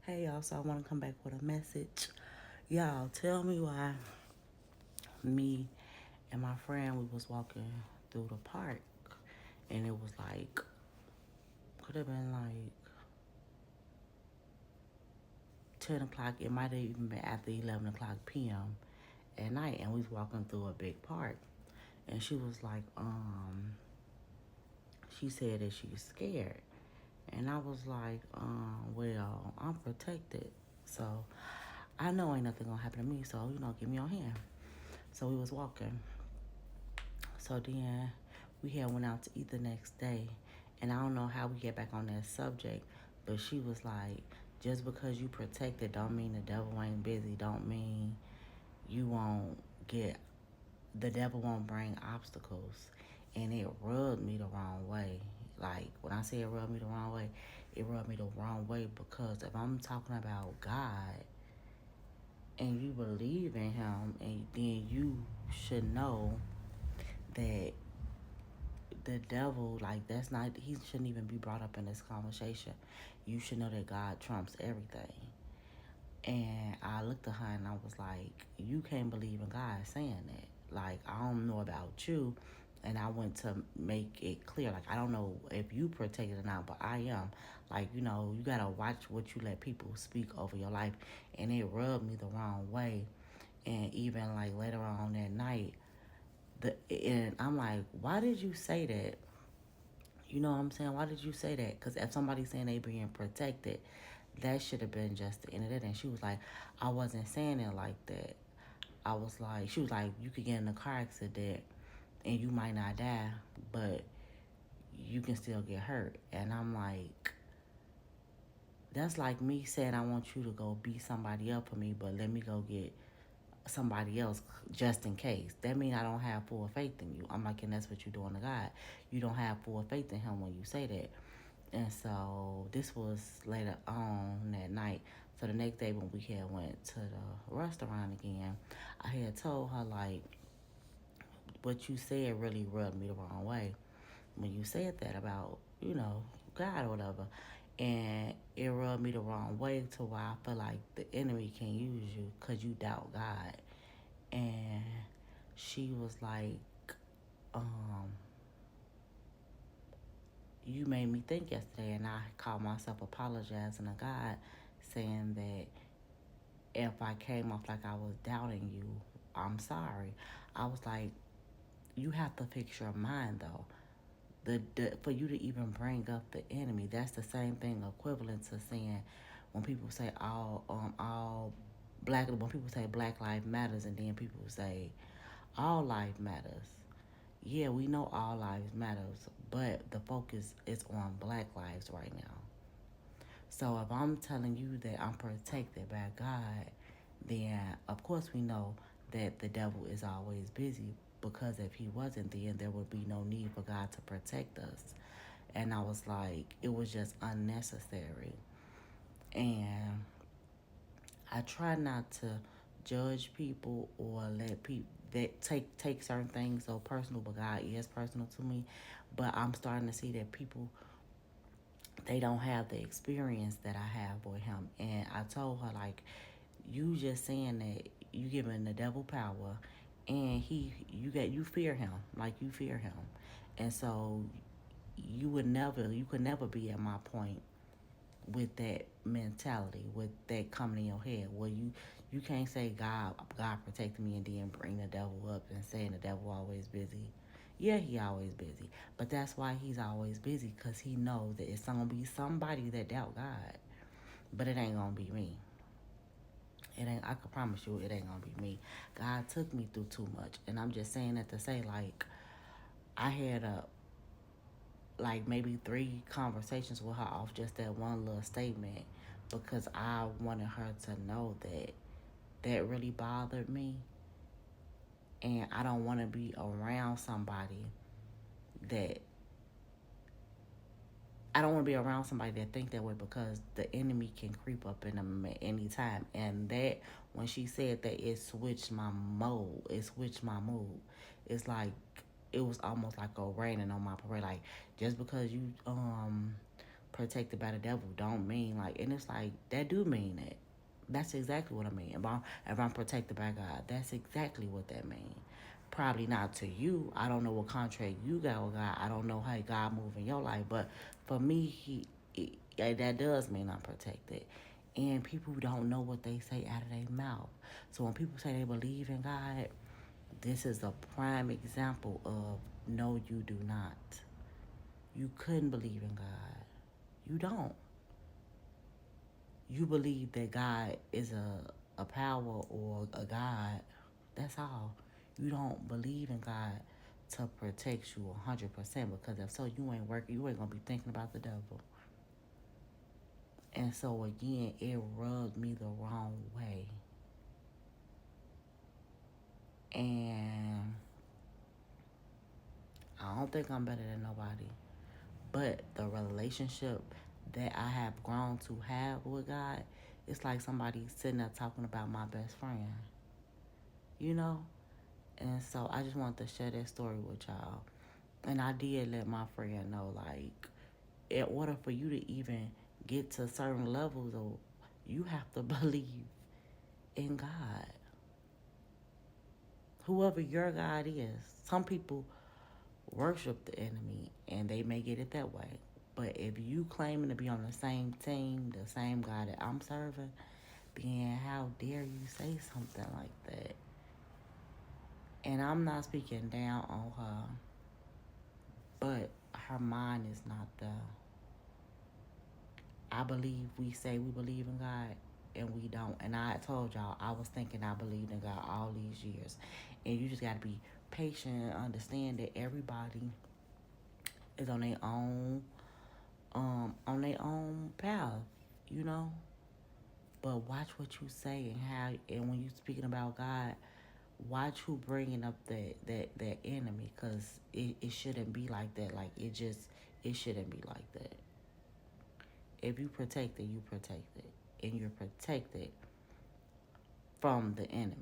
Hey y'all, so I want to come back with a message. Y'all, tell me why me and my friend we was walking through the park and it was like could have been like 10 o'clock. It might have even been after 11 o'clock p.m. at night, and we was walking through a big park. And she was like, she said that she was scared, and I was like, well, I'm protected, so I know ain't nothing gonna happen to me. So give me your hand. So we was walking. So then we had went out to eat the next day, and I don't know how we get back on that subject, but she was like, just because you protected don't mean the devil ain't busy. Don't mean you won't get the devil won't bring obstacles, and it rubbed me the wrong way. Like when I say it rubbed me the wrong way, it rubbed me the wrong way because if I'm talking about God and you believe in Him, and then you should know that the devil, like that's not, he shouldn't even be brought up in this conversation. You should know that God trumps everything. And I looked at her and I was like, you can't believe in God saying that. Like, I don't know about you. And I went to make it clear, like, I don't know if you protected or not, but I am. Like, you got to watch what you let people speak over your life. And it rubbed me the wrong way. And even like later on that night, and I'm like, why did you say that? You know what I'm saying? Why did you say that? Because if somebody's saying they being protected, that should have been just the end of it. And she was like, I wasn't saying it like that. I was like, she was like, you could get in a car accident and you might not die, but you can still get hurt. And I'm like, that's like me saying I want you to go beat somebody up for me, but let me go get somebody else just in case. That means I don't have full faith in you. I'm like, and that's what you're doing to God. You don't have full faith in Him when you say that. And so this was later on that night. So the next day when we had went to the restaurant again, I had told her like, what you said really rubbed me the wrong way. When you said that about, God or whatever. And it rubbed me the wrong way to why I feel like the enemy can use you because you doubt God. And she was like, um, you made me think yesterday, and I called myself apologizing to God, saying that if I came off like I was doubting you, I'm sorry. I was like, you have to fix your mind though. For you to even bring up the enemy, that's the same thing equivalent to saying when people say all black when people say Black Lives Matters and then people say all life matters. Yeah, we know all lives matters, but the focus is on Black lives right now. So if I'm telling you that I'm protected by God, then of course we know that the devil is always busy, because if he wasn't, then there would be no need for God to protect us. And I was like, it was just unnecessary. And I try not to judge people or let people that take certain things so personal, but God is personal to me. But I'm starting to see that people, they don't have the experience that I have with Him. And I told her like, you just saying that you giving the devil power, and you fear him, like you fear him. And so you could never be at my point with that mentality, with that coming in your head where you can't say God protected me and then bring the devil up and saying the devil always busy. Yeah, he always busy, but that's why he's always busy, because he knows that it's gonna be somebody that doubt God, but it ain't gonna be me. It ain't. I can promise you, it ain't gonna be me. God took me through too much, and I'm just saying that to say like I had like maybe 3 conversations with her off just that one little statement, because I wanted her to know that that really bothered me, and I don't want to be around somebody that I don't want to be around somebody that think that way, because the enemy can creep up in them at any time. And that, when she said that, it switched my mode. It switched my mood. It's like it was almost like a raining on my parade. Like, just because you protected by the devil don't mean like, and it's like that do mean it. That's exactly what I mean. If I'm protected by God, that's exactly what that means. Probably not to you. I don't know what contract you got with God. I don't know how God move in your life, but for me, that does mean I'm protected. And people don't know what they say out of their mouth. So when people say they believe in God, this is a prime example of no, you do not. You couldn't believe in God. You don't. You believe that God is a power or a God. That's all. You don't believe in God to protect you 100% because if so, you ain't working. You ain't gonna be thinking about the devil. And so again, it rubbed me the wrong way. And I don't think I'm better than nobody. But the relationship that I have grown to have with God, it's like somebody sitting there talking about my best friend. You know? And so I just wanted to share that story with y'all. And I did let my friend know, like, in order for you to even get to certain levels, of, you have to believe in God. Whoever your God is. Some people worship the enemy and they may get it that way. But if you claiming to be on the same team, the same God that I'm serving, then how dare you say something like that? And I'm not speaking down on her, but her mind is not there. I believe we say we believe in God and we don't. And I told y'all I was thinking I believed in God all these years. And you just got to be patient and understand that everybody is on their own path, you know. But watch what you say and how, and when you speaking about God, watch who bringing up that enemy, cause it shouldn't be like that. Like it shouldn't be like that. If you protect it, you protect it, and you're protected from the enemy.